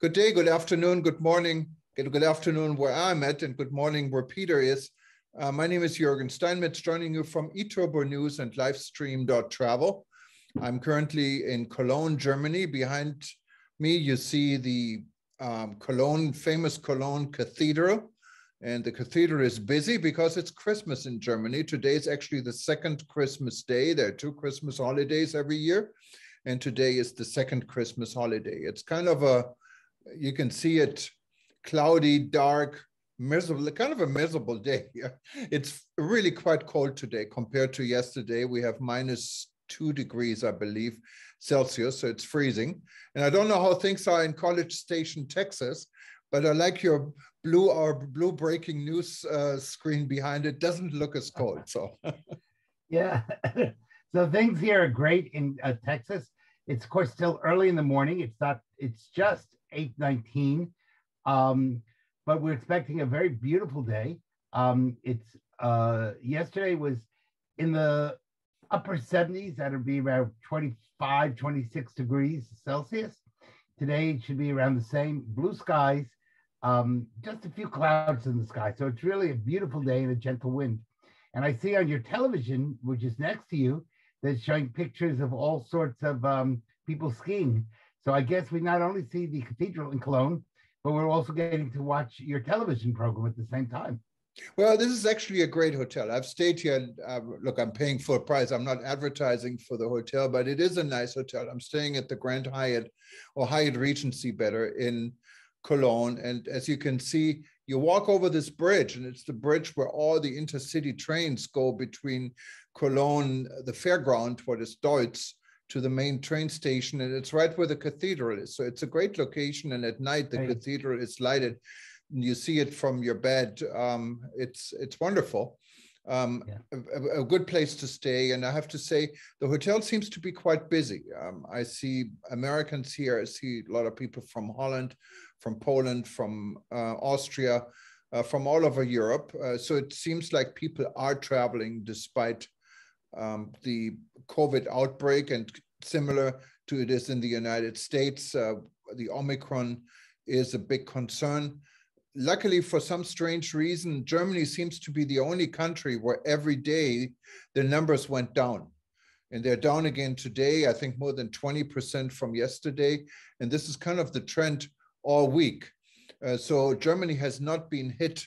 Good day, good afternoon, good morning, good afternoon where I'm at, and good morning where Peter is. My name is Jürgen Steinmetz, joining you from eTurboNews and livestream.travel. I'm currently in Cologne, Germany. Behind me, you see the famous Cologne Cathedral. And the cathedral is busy because it's Christmas in Germany. Today is actually the second Christmas day. There are two Christmas holidays every year. And today is the second Christmas holiday. It's kind of you can see it, cloudy, dark, miserable, kind of a miserable day. It's really quite cold today compared to yesterday. We have -2 degrees, I believe, Celsius, so it's freezing. And I don't know how things are in College Station, Texas, but I like your blue breaking news screen behind it. Doesn't look as cold, so. Yeah, so things here are great in Texas. It's of course still early in the morning. It's just 8:19, but we're expecting a very beautiful day. Yesterday was in the upper 70s. That'll be around 25, 26 degrees Celsius. Today it should be around the same. Blue skies, just a few clouds in the sky. So it's really a beautiful day and a gentle wind. And I see on your television, which is next to you, that's showing pictures of all sorts of people skiing. So I guess we not only see the cathedral in Cologne, but we're also getting to watch your television program at the same time. Well, this is actually a great hotel. I've stayed here. Look, I'm paying full price. I'm not advertising for the hotel, but it is a nice hotel. I'm staying at the Grand Hyatt, or Hyatt Regency better, in Cologne. And as you can see, you walk over this bridge, and it's the bridge where all the intercity trains go between Cologne, the fairground, what is Deutz, to the main train station. And it's right where the cathedral is. So it's a great location. And at night, the cathedral is lighted. You see it from your bed. It's wonderful. A good place to stay. And I have to say, the hotel seems to be quite busy. I see Americans here. I see a lot of people from Holland, from Poland, from Austria, from all over Europe. So it seems like people are traveling despite the COVID outbreak, and similar to it is in the United States. The Omicron is a big concern. Luckily, for some strange reason, Germany seems to be the only country where every day the numbers went down. And they're down again today, I think more than 20% from yesterday. And this is kind of the trend all week. So Germany has not been hit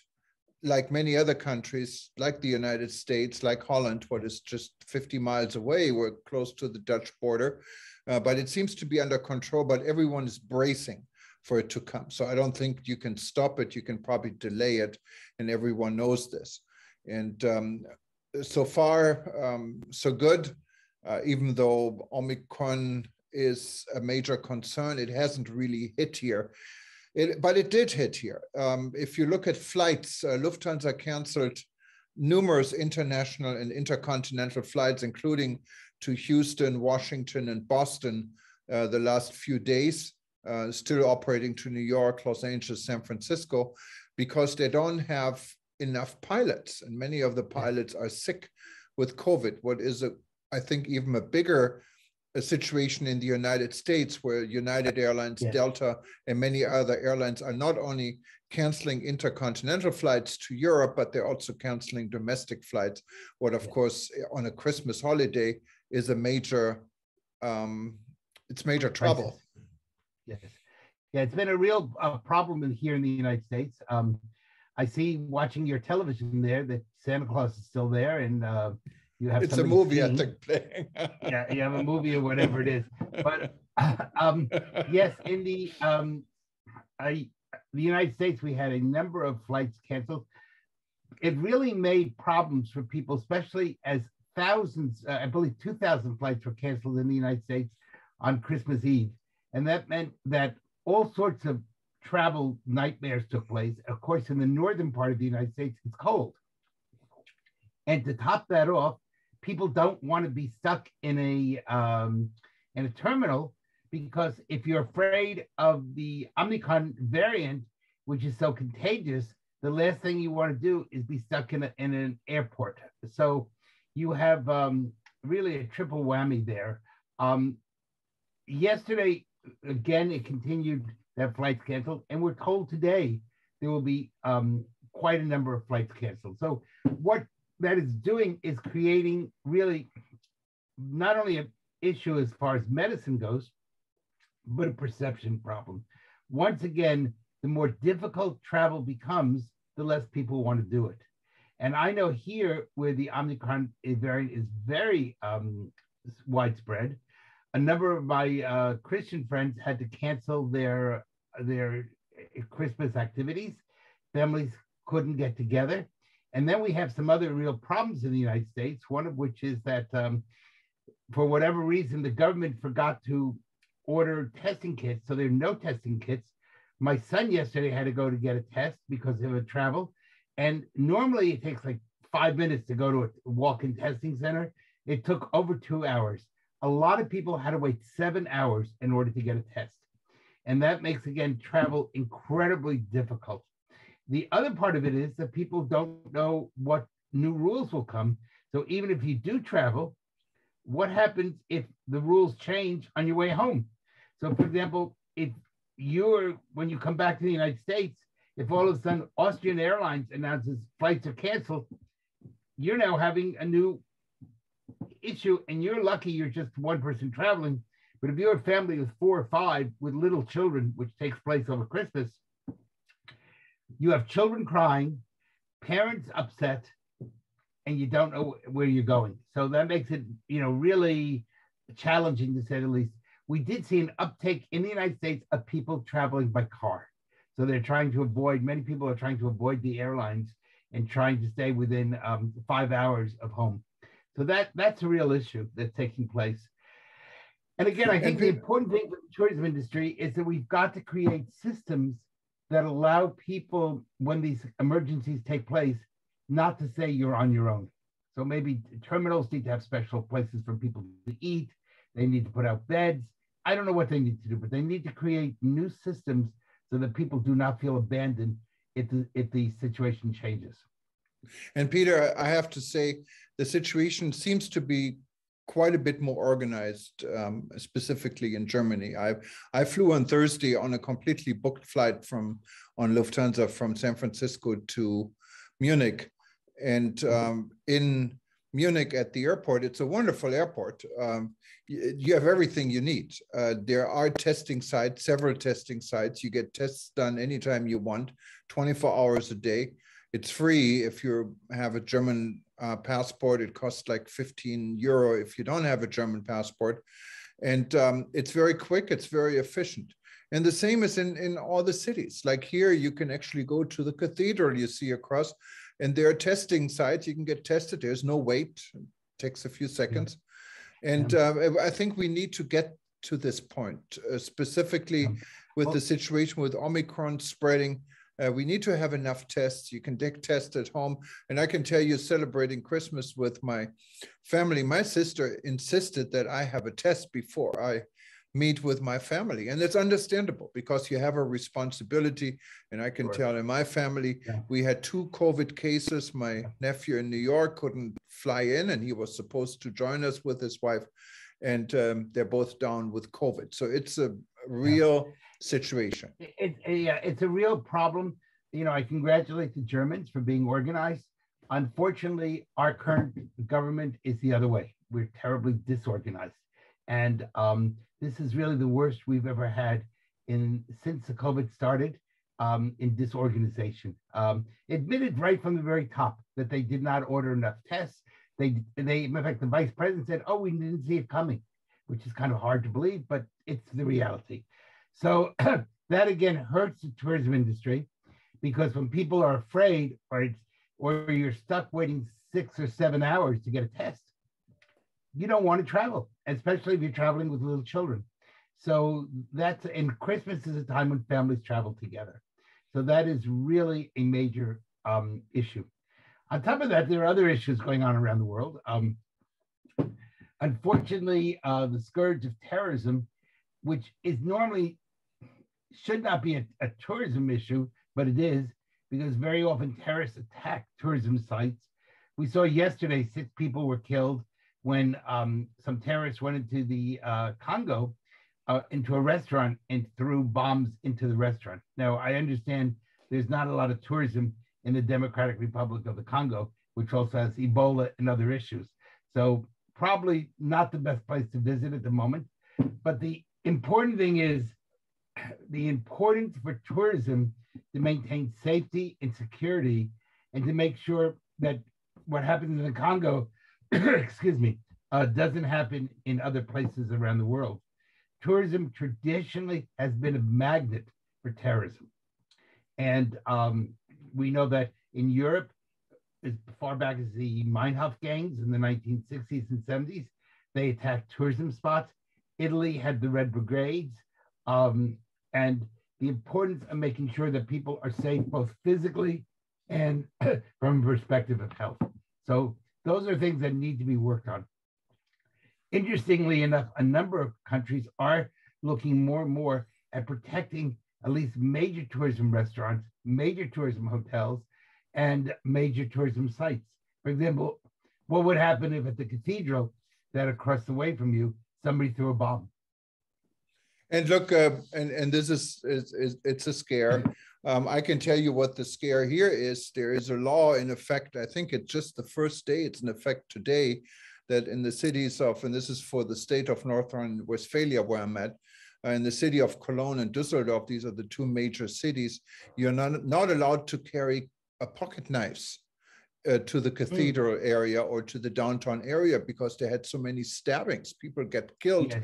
like many other countries, like the United States, like Holland, what is just 50 miles away. We're close to the Dutch border, but it seems to be under control, but everyone is bracing for it to come. So I don't think you can stop it. You can probably delay it, and everyone knows this. And so far, so good. Even though Omicron is a major concern, it hasn't really hit here. But it did hit here. If you look at flights, Lufthansa canceled numerous international and intercontinental flights, including to Houston, Washington, and Boston the last few days. Still operating to New York, Los Angeles, San Francisco, because they don't have enough pilots. And many of the pilots are sick with COVID. What is, I think, even a bigger situation in the United States, where United Airlines, Delta, and many other airlines are not only canceling intercontinental flights to Europe, but they're also canceling domestic flights. What, of course, on a Christmas holiday is a major, it's major trouble. Yes. Yeah, it's been a real problem here in the United States. I see, watching your television there, that Santa Claus is still there, and you have. It's a movie, I think, playing. Yeah, you have a movie or whatever it is. But yes, in the United States, we had a number of flights canceled. It really made problems for people, especially as thousands, I believe 2,000 flights were canceled in the United States on Christmas Eve. And that meant that all sorts of travel nightmares took place. Of course, in the northern part of the United States, it's cold. And to top that off, people don't want to be stuck in a terminal, because if you're afraid of the Omicron variant, which is so contagious, the last thing you want to do is be stuck in an airport. So you have really a triple whammy there. Yesterday, again, it continued have flights canceled, and we're told today there will be quite a number of flights canceled. So what that is doing is creating really not only an issue as far as medicine goes, but a perception problem. Once again, the more difficult travel becomes, the less people want to do it. And I know here where the Omicron variant is very widespread, a number of my Christian friends had to cancel their Christmas activities. Families couldn't get together. And then we have some other real problems in the United States, one of which is that for whatever reason, the government forgot to order testing kits. So there are no testing kits. My son yesterday had to go to get a test because of a travel. And normally it takes like 5 minutes to go to a walk-in testing center. It took over 2 hours. A lot of people had to wait 7 hours in order to get a test. And that makes, again, travel incredibly difficult. The other part of it is that people don't know what new rules will come. So even if you do travel, what happens if the rules change on your way home? So for example, if when you come back to the United States, if all of a sudden Austrian Airlines announces flights are canceled, you're now having a new issue, and you're lucky you're just one person traveling. But if you're a family of 4 or 5 with little children, which takes place over Christmas, you have children crying, parents upset, and you don't know where you're going. So that makes it, really challenging, to say the least. We did see an uptake in the United States of people traveling by car. So many people are trying to avoid the airlines and trying to stay within 5 hours of home. So that's a real issue that's taking place. And again, I think the important thing for the tourism industry is that we've got to create systems that allow people, when these emergencies take place, not to say you're on your own. So maybe terminals need to have special places for people to eat. They need to put out beds. I don't know what they need to do, but they need to create new systems so that people do not feel abandoned if the situation changes. And Peter, I have to say, the situation seems to be quite a bit more organized, specifically in Germany. I flew on Thursday on a completely booked flight on Lufthansa from San Francisco to Munich. And in Munich at the airport, it's a wonderful airport. You have everything you need. There are testing sites, several testing sites. You get tests done anytime you want, 24 hours a day. It's free if you have a German passport. It costs like 15 euro if you don't have a German passport. And it's very quick, it's very efficient. And the same is in all the cities. Like here, you can actually go to the cathedral you see across, and there are testing sites. You can get tested. There's no wait. It takes a few seconds. Yeah. And I think we need to get to this point, specifically with the situation with Omicron spreading. We need to have enough tests. You can test at home. And I can tell you, celebrating Christmas with my family, my sister insisted that I have a test before I meet with my family. And it's understandable because you have a responsibility. And I can tell in my family, we had 2 COVID cases. My nephew in New York couldn't fly in, and he was supposed to join us with his wife. And they're both down with COVID. So it's a real situation. It's a real problem. I congratulate the Germans for being organized. Unfortunately, our current government is the other way. We're terribly disorganized. And this is really the worst we've ever had since the COVID started in disorganization. Admitted right from the very top that they did not order enough tests. In fact, the vice president said, "Oh, we didn't see it coming," which is kind of hard to believe, but it's the reality. So that again hurts the tourism industry, because when people are afraid or you're stuck waiting 6 or 7 hours to get a test, you don't want to travel, especially if you're traveling with little children. So and Christmas is a time when families travel together. So that is really a major issue. On top of that, there are other issues going on around the world. Unfortunately, the scourge of terrorism, which is normally should not be a tourism issue, but it is, because very often terrorists attack tourism sites. We saw yesterday 6 people were killed when some terrorists went into the Congo into a restaurant and threw bombs into the restaurant. Now, I understand there's not a lot of tourism in the Democratic Republic of the Congo, which also has Ebola and other issues. So probably not the best place to visit at the moment. But the important thing is the importance for tourism to maintain safety and security and to make sure that what happens in the Congo, excuse me, doesn't happen in other places around the world. Tourism traditionally has been a magnet for terrorism. And we know that in Europe, as far back as the Meinhof gangs in the 1960s and 70s, they attacked tourism spots. Italy had the Red Brigades, and the importance of making sure that people are safe both physically and from a perspective of health. So those are things that need to be worked on. Interestingly enough, a number of countries are looking more and more at protecting at least major tourism restaurants, major tourism hotels, and major tourism sites. For example, what would happen if at the cathedral that across the way from you, somebody threw a bomb? And look, and this is it's a scare. I can tell you what the scare here is. There is a law in effect. I think it's just the first day. It's in effect today, that in the cities of, and this is for the state of North Rhine-Westphalia where I'm at, in the city of Cologne and Düsseldorf, these are the two major cities, you're not allowed to carry pocket knives to the cathedral area or to the downtown area because they had so many stabbings. People get killed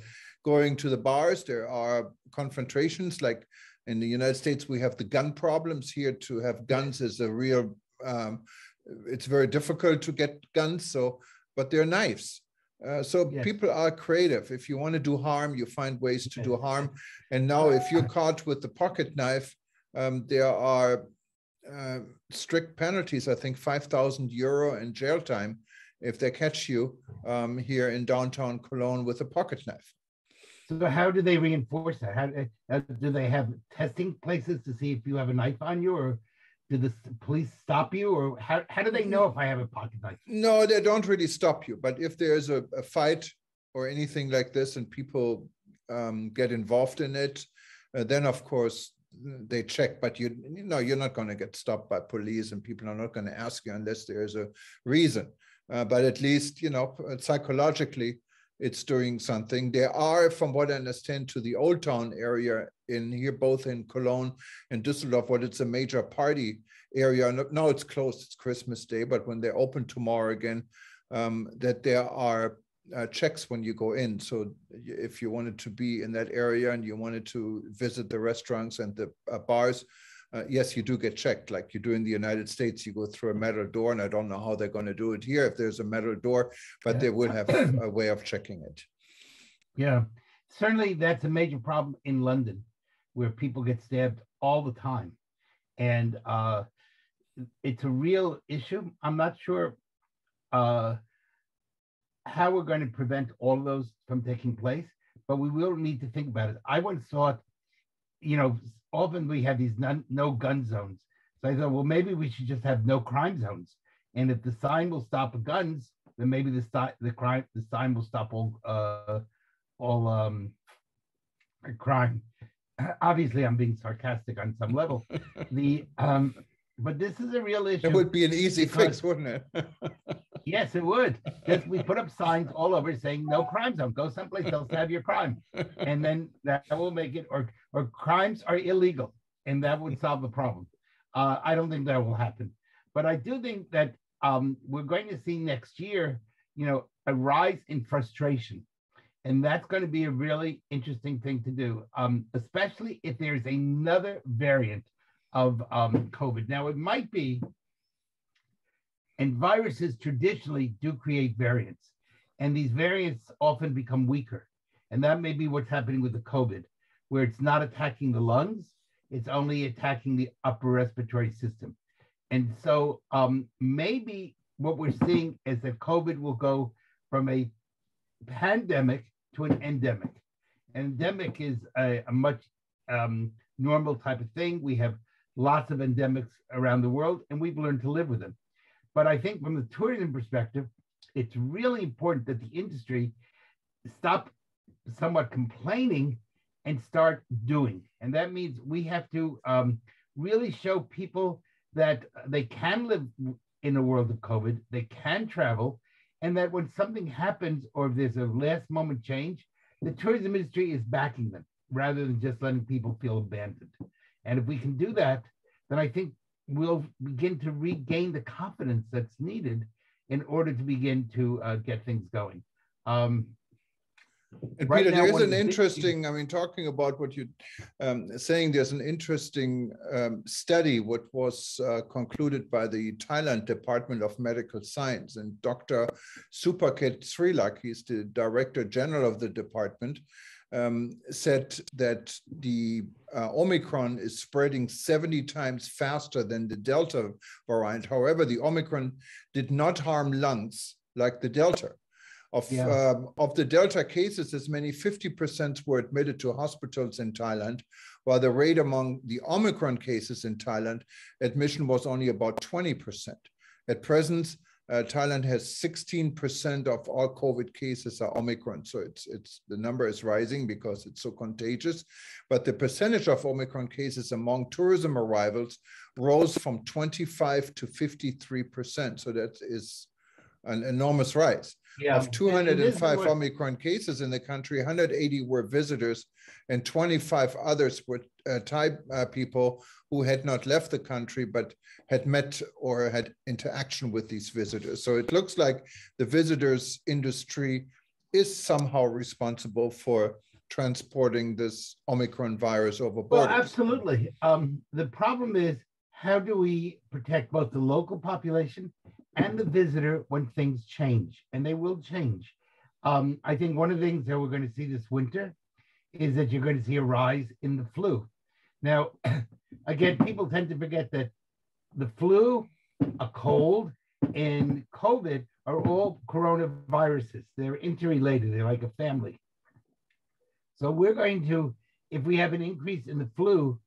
going to the bars. There are confrontations. Like in the United States, we have the gun problems. Here to have guns is a real, it's very difficult to get guns. So, but they're knives. So people are creative. If you want to do harm, you find ways to do harm. And now if you're caught with the pocket knife, there are strict penalties, I think 5,000 euro in jail time if they catch you here in downtown Cologne with a pocket knife. So how do they reinforce that? How do they have testing places to see if you have a knife on you, or do the police stop you, or how do they know if I have a pocket knife? No, they don't really stop you. But if there's a fight or anything like this and people get involved in it, then of course they check. But you know, you're not going to get stopped by police, and people are not going to ask you unless there's a reason. But at least, you know, psychologically, it's doing something. There are, from what I understand, to the Old Town area in here, both in Cologne and Düsseldorf, what it's a major party area. Now it's closed, it's Christmas Day, but when they open tomorrow again, that there are checks when you go in. So if you wanted to be in that area and you wanted to visit the restaurants and the bars, yes, you do get checked like you do in the United States. You go through a metal door, and I don't know how they're going to do it here if there's a metal door, but they will have a way of checking it. Yeah, certainly that's a major problem in London, where people get stabbed all the time. And it's a real issue. I'm not sure how we're going to prevent all of those from taking place, but we will need to think about it. I once thought, you know, often we have these no gun zones. So I thought, well, maybe we should just have no crime zones. And if the sign will stop guns, then maybe the sign will stop all crime. Obviously, I'm being sarcastic on some level. But this is a real issue. It would be an easy fix, wouldn't it? Yes, it would. Just we put up signs all over saying no crime zone. Go someplace else to have your crime, and then that will make it. Or crimes are illegal, and that would solve the problem. I don't think that will happen, but I do think that we're going to see next year, you know, a rise in frustration, and that's going to be a really interesting thing to do, especially if there's another variant of COVID. Now, it might be. And viruses traditionally do create variants, and these variants often become weaker. And that may be what's happening with the COVID, where it's not attacking the lungs, it's only attacking the upper respiratory system. And so maybe what we're seeing is that COVID will go from a pandemic to an endemic. Endemic is a much normal type of thing. We have lots of endemics around the world, and we've learned to live with them. But I think from the tourism perspective, it's really important that the industry stop somewhat complaining and start doing. And that means we have to really show people that they can live in a world of COVID, they can travel, and that when something happens or if there's a last moment change, the tourism industry is backing them rather than just letting people feel abandoned. And if we can do that, then I think we'll begin to regain the confidence that's needed in order to begin to get things going. And Peter, there is an interesting, I mean, talking about what you're saying, there's an interesting study what was concluded by the Thailand Department of Medical Science, and Dr. Supaket Srilak, he's the Director General of the department, said that the Omicron is spreading 70 times faster than the Delta variant. However, the Omicron did not harm lungs like the Delta. Of the Delta cases, as many 50% were admitted to hospitals in Thailand, while the rate among the Omicron cases in Thailand, admission was only about 20%. At present, Thailand has 16% of all COVID cases are Omicron. So the number is rising because it's so contagious. But the percentage of Omicron cases among tourism arrivals rose from 25 to 53%. So that is an enormous rise. Yeah. Of 205 Omicron cases in the country, 180 were visitors and 25 others were Thai people who had not left the country but had met or had interaction with these visitors. So it looks like the visitors industry is somehow responsible for transporting this Omicron virus over borders. Well, absolutely. The problem is, how do we protect both the local population and the visitor when things change? And they will change. I think one of the things that we're going to see this winter is that you're going to see a rise in the flu. Now, again, people tend to forget that the flu, a cold, and COVID are all coronaviruses. They're interrelated. They're like a family. So we're going to, if we have an increase in the flu,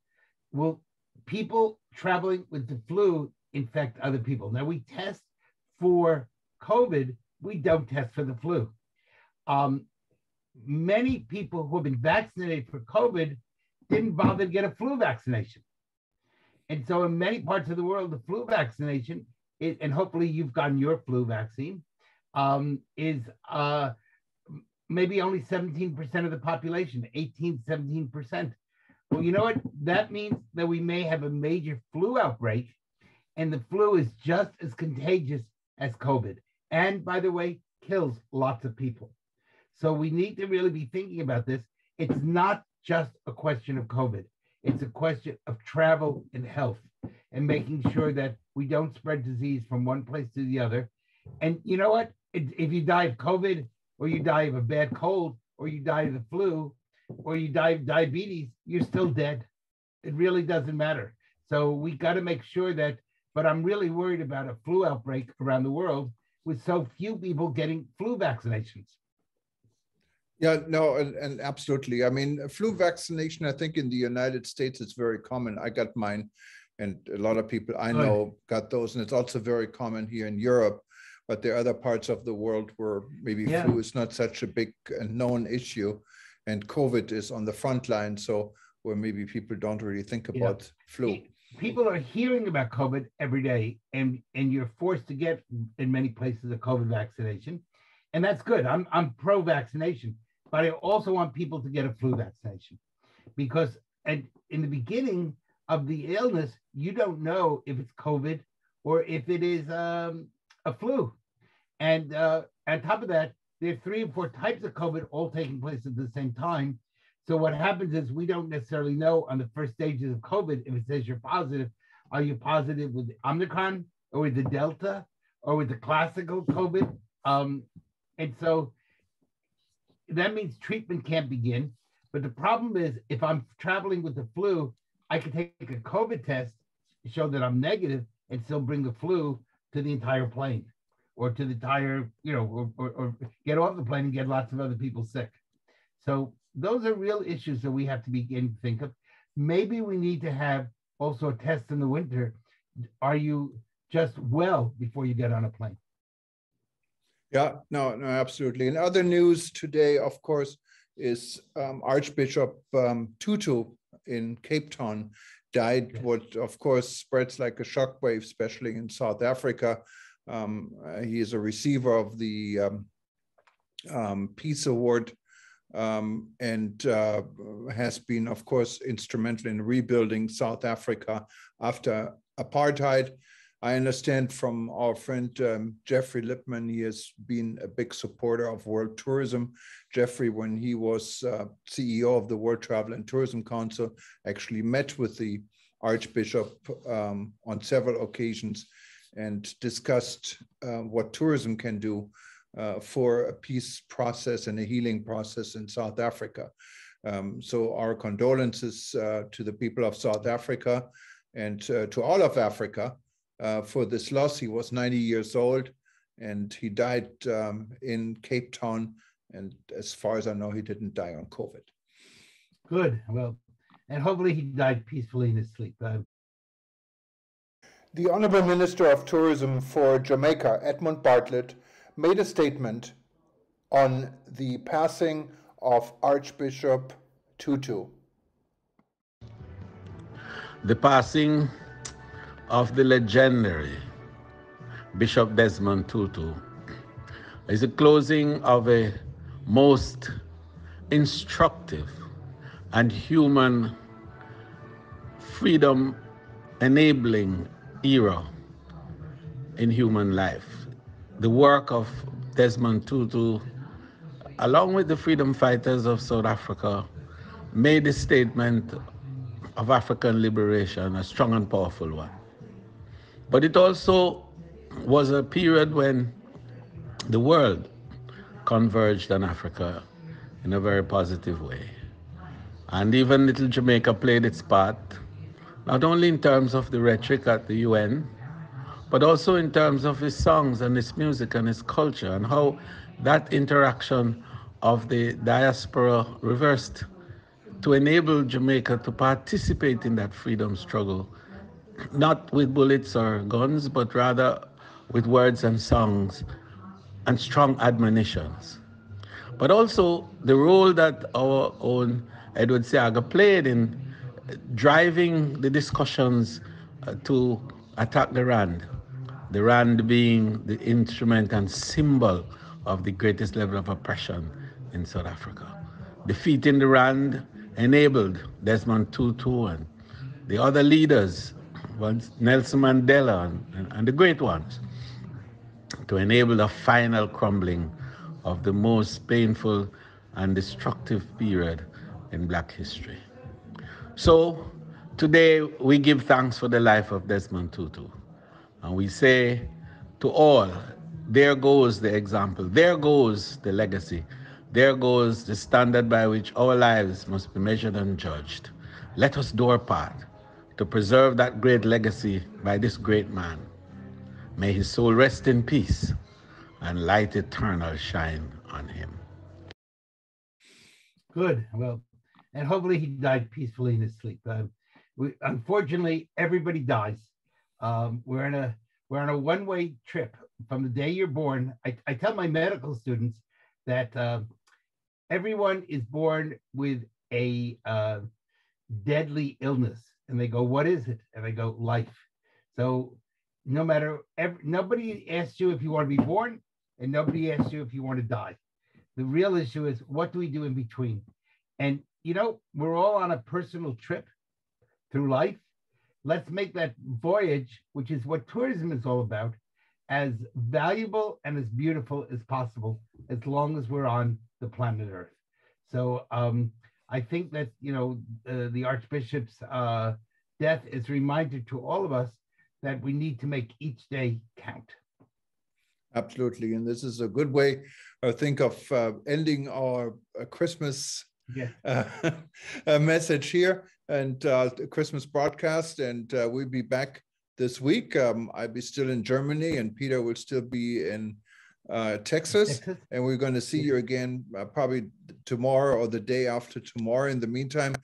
will people traveling with the flu infect other people? Now, we test for COVID, we don't test for the flu. Many people who have been vaccinated for COVID didn't bother to get a flu vaccination. And so in many parts of the world, the flu vaccination, and hopefully you've gotten your flu vaccine, is maybe only 17% of the population, 18, 17%. Well, you know what? That means that we may have a major flu outbreak, and the flu is just as contagious as COVID. And by the way, kills lots of people. So we need to really be thinking about this. It's not just a question of COVID. It's a question of travel and health and making sure that we don't spread disease from one place to the other. And you know what? If you die of COVID, or you die of a bad cold, or you die of the flu, or you die of diabetes, you're still dead. It really doesn't matter. So we got to make sure that, but I'm really worried about a flu outbreak around the world with so few people getting flu vaccinations. Yeah, no, and absolutely. I mean, flu vaccination, I think in the United States, is very common. I got mine, and a lot of people I know got those, and it's also very common here in Europe. But there are other parts of the world where maybe flu is not such a big and known issue, and COVID is on the front line, so where maybe people don't really think about flu. People are hearing about COVID every day, and you're forced to get, in many places, a COVID vaccination, and that's good. I'm pro-vaccination, but I also want people to get a flu vaccination, because in the beginning of the illness, you don't know if it's COVID or if it is a flu. And on top of that, there are 3 or 4 types of COVID all taking place at the same time. So what happens is we don't necessarily know on the first stages of COVID, if it says you're positive, are you positive with the Omicron or with the Delta or with the classical COVID? And so that means treatment can't begin. But the problem is, if I'm traveling with the flu, I can take a COVID test to show that I'm negative and still bring the flu to the entire plane, or to the entire, or get off the plane and get lots of other people sick. So those are real issues that we have to begin to think of. Maybe we need to have also a test in the winter. Are you just well before you get on a plane? Yeah, no, absolutely. In other news today, of course, is Archbishop Tutu in Cape Town died, what of course spreads like a shockwave, especially in South Africa. He is a receiver of the Peace Award and has been, of course, instrumental in rebuilding South Africa after apartheid. I understand from our friend Jeffrey Lipman, he has been a big supporter of world tourism. Jeffrey, when he was CEO of the World Travel and Tourism Council, actually met with the Archbishop on several occasions and discussed what tourism can do for a peace process and a healing process in South Africa. So our condolences to the people of South Africa and to all of Africa for this loss. He was 90 years old and he died in Cape Town. And as far as I know, he didn't die on COVID. Good. Well, and hopefully he died peacefully in his sleep. The Honorable Minister of Tourism for Jamaica, Edmund Bartlett, made a statement on the passing of Archbishop Tutu. The passing of the legendary Bishop Desmond Tutu is the closing of a most instructive and human freedom enabling era in human life. The work of Desmond Tutu, along with the freedom fighters of South Africa, made the statement of African liberation a strong and powerful one. But it also was a period when the world converged on Africa in a very positive way. And even little Jamaica played its part, not only in terms of the rhetoric at the UN, but also in terms of his songs and his music and his culture, and how that interaction of the diaspora reversed to enable Jamaica to participate in that freedom struggle, not with bullets or guns, but rather with words and songs and strong admonitions. But also the role that our own Edward Seaga played in driving the discussions to attack the Rand being the instrument and symbol of the greatest level of oppression in South Africa. Defeating the Rand enabled Desmond Tutu and the other leaders, Nelson Mandela and the great ones, to enable a final crumbling of the most painful and destructive period in Black history. So today we give thanks for the life of Desmond Tutu. And we say to all, there goes the example, there goes the legacy, there goes the standard by which our lives must be measured and judged. Let us do our part to preserve that great legacy by this great man. May his soul rest in peace and light eternal shine on him. Good. Well, and hopefully he died peacefully in his sleep. Unfortunately, everybody dies. We're on a one-way trip from the day you're born. I tell my medical students that everyone is born with a deadly illness, and they go, "What is it?" And I go, "Life." So no matter, nobody asks you if you want to be born, and nobody asks you if you want to die. The real issue is, what do we do in between? And you know, we're all on a personal trip through life. Let's make that voyage, which is what tourism is all about, as valuable and as beautiful as possible, as long as we're on the planet Earth. So I think that, you know, the Archbishop's death is a reminder to all of us that we need to make each day count. Absolutely. And this is a good way, I think, of ending our Christmas message here and Christmas broadcast. And we'll be back this week. I'll be still in Germany and Peter will still be in Texas. And we're going to see you again probably tomorrow or the day after tomorrow. In the meantime,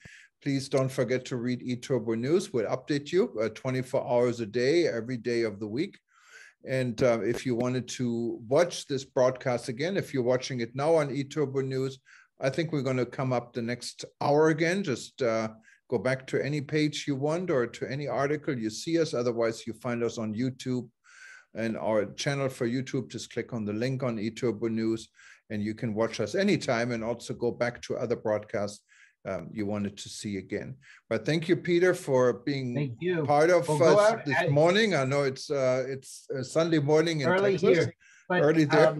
please don't forget to read eTurboNews. We'll update you 24 hours a day, every day of the week. And if you wanted to watch this broadcast again, if you're watching it now on eTurboNews, I think we're going to come up the next hour again. Just go back to any page you want or to any article you see us. Otherwise, you find us on YouTube and our channel for YouTube. Just click on the link on eTurboNews and you can watch us anytime and also go back to other broadcasts you wanted to see again. But thank you, Peter, for being part of us this morning. I know it's Sunday morning in early Texas. Here, but, early there.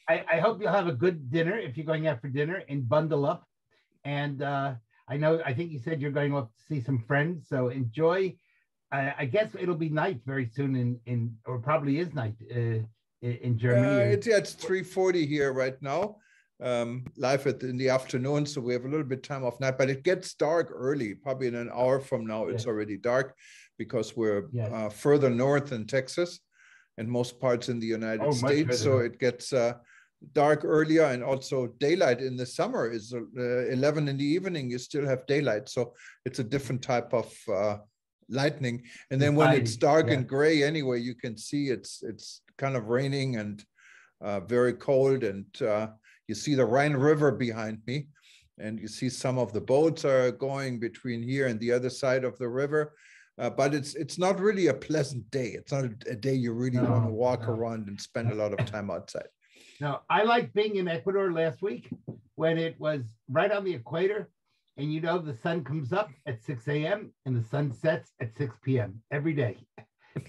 I hope you'll have a good dinner if you're going out for dinner, and bundle up. And I think you said you're going off to see some friends, so enjoy. I guess it'll be night very soon or probably is night in Germany. It's 3:40 here right now. Live in the afternoon, so we have a little bit time off night, but it gets dark early. Probably in an hour from now, it's already dark because we're further north in Texas and most parts in the United States. So it gets dark earlier, and also daylight in the summer is 11 in the evening. You still have daylight, so it's a different type of lightning. And then when it's dark and gray, anyway, you can see it's kind of raining and very cold, and you see the Rhine River behind me, and you see some of the boats are going between here and the other side of the river. But it's not really a pleasant day. It's not a day you really want to walk around and spend a lot of time outside. No, I like being in Ecuador last week when it was right on the equator, and the sun comes up at 6 a.m. and the sun sets at 6 p.m. every day,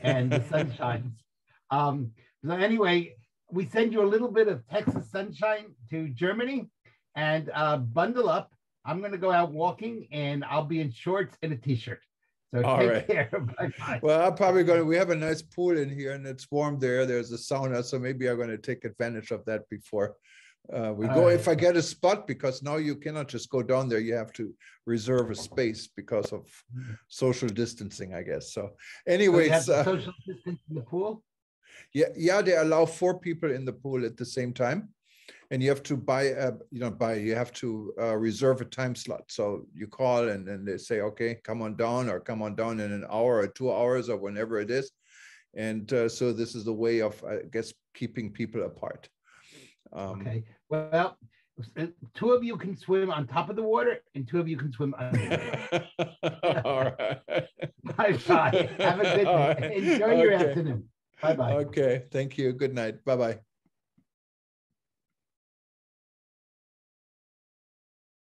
and the sun shines. So anyway, we send you a little bit of Texas sunshine to Germany, and bundle up. I'm going to go out walking, and I'll be in shorts and a t-shirt. So take care. Bye-bye. Well, I'm probably we have a nice pool in here, and it's warm there. There's a sauna, so maybe I'm going to take advantage of that before we go. If I get a spot, because now you cannot just go down there. You have to reserve a space because of social distancing, I guess. So anyways. So you have social distance in the pool? Yeah, they allow 4 people in the pool at the same time, and you have to reserve a time slot. So you call, and then they say, okay, come on down in an hour or 2 hours or whenever it is. And so this is a way of, I guess, keeping people apart. Okay. Well, 2 of you can swim on top of the water, and 2 of you can swim under the water. All right. Bye-bye. Have a good day. Enjoy your afternoon. Bye-bye. Okay. Thank you. Good night. Bye-bye.